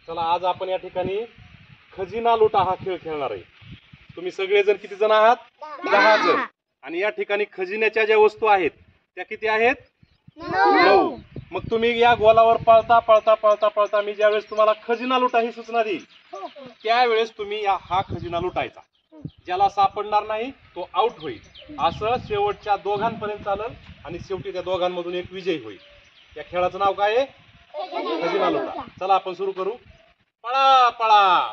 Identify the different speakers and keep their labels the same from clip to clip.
Speaker 1: चला आज आपण या ठिकाणी खजिना लुटा हा खेळ खेळणार आहे। तुम्ही सगळेजण किती जण आहात? 10 जण। आणि या ठिकाणी खजिन्याच्या ज्या वस्तू आहेत त्या किती आहेत? 9। मग तुम्ही या गोलावर पळता पळता पळता पळता मी ज्यावेळेस तुम्हाला खजिना लुटा ही सूचना देईल त्यावेळेस तुम्ही हा खजिना लुटायचा। ज्याला सापडणार नाही तो आउट होईल। असं शेवटच्या दोघांपर्यंत चालेल आणि शेवटी त्या दोघांमधून एक विजयी होईल। या खेळाचं नाव काय आहे? खजिना लुटा। चला आपण सुरू करू। पळा पळा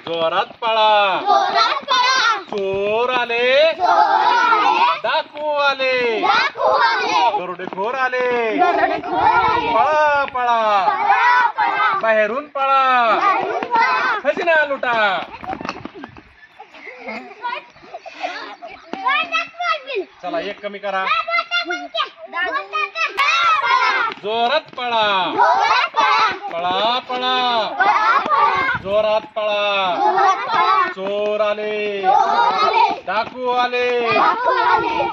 Speaker 1: जोरात पळा, चोर आले डाकू आले, दरोडेखोर आले, पळा पळा बाहेरून पळा, खजिना लुटा। चला एक कमी करा। जोरात पळा, पळा पळा जोरात पळा, चोर आले डाकू आले,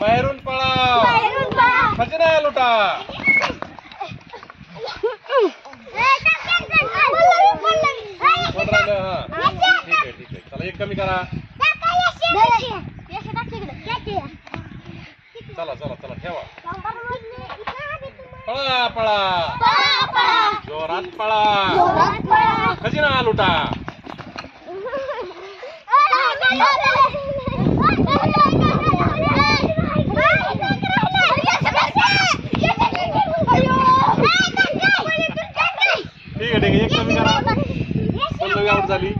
Speaker 1: बाहेरून पळा, खजिना लुटा। ठीक आहे चला एक कमी करा। चला चला चला ठेवा। पळा पळा जोरात पळा, खजिना लुटा। ठीक आहे एक कमी करा। पल्लवी आउट झाली।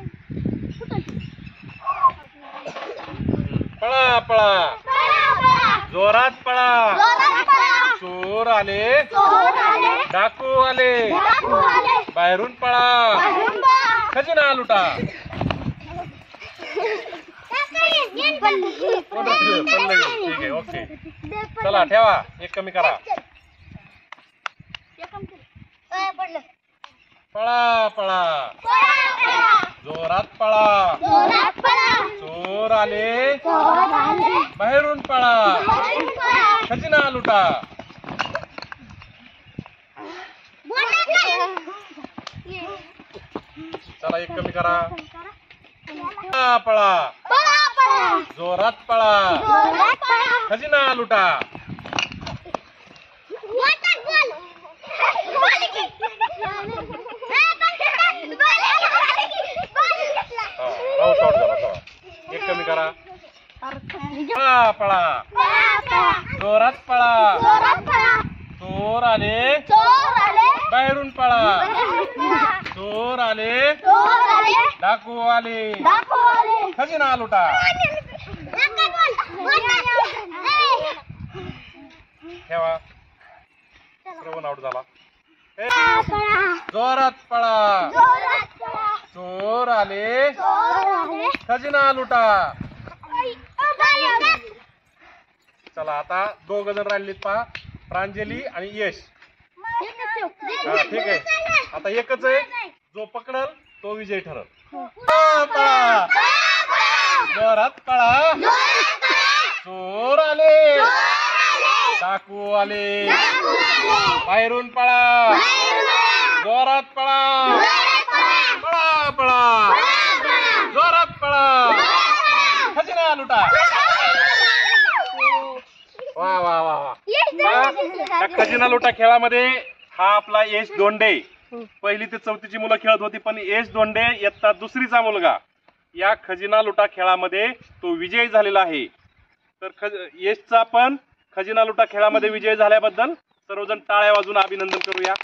Speaker 1: पळा पळा जोरात पळा, चोर आले डाकू आले, बाहेरून पळा, खजिना लुटा। ठीक आहे ओके चला ठेवा एक कमी करा। पळा पळा जोरात पळा, चोर आले बाहेरून पळा, खजिना लुटा। चला एक कमी करा। पळा पळा जोरात पळा, खजिना लुटा। एक कमी करा। पळा पळा जोरात पळा, चोर आले बाहेरून पळा, चोर आले डाकू आले, खजिना लुटा। ठेवा श्रवण आउट झाला। जोरात पळा, चोर आले खजिना लुटा। चला आता 2 जण राहिलेत पहा, प्रांजली आणि यश। ठीक आहे आता एकच आहे, जो पकडल तो विजय ठरल। पळा जोरात पळा, चोर आले डाकू आले, बाहेरून पळा, जोरात पळा, पळा पळा जोरात पळा, खजिना लुटा। वा वा वा वा। खजिना लुटा खेळामध्ये हा आपला यश दोंडे 1ली ते 4थीची मुलं खेळत होती, पण यश दोंडे इयत्ता 2रीचा मुलगा या खजिना लुटा खेळामध्ये तो विजयी झालेला आहे। तर यशचा पण खजिना लुटा खेळामध्ये विजय झाल्याबद्दल सर्वजण टाळ्या वाजवून अभिनंदन करूया।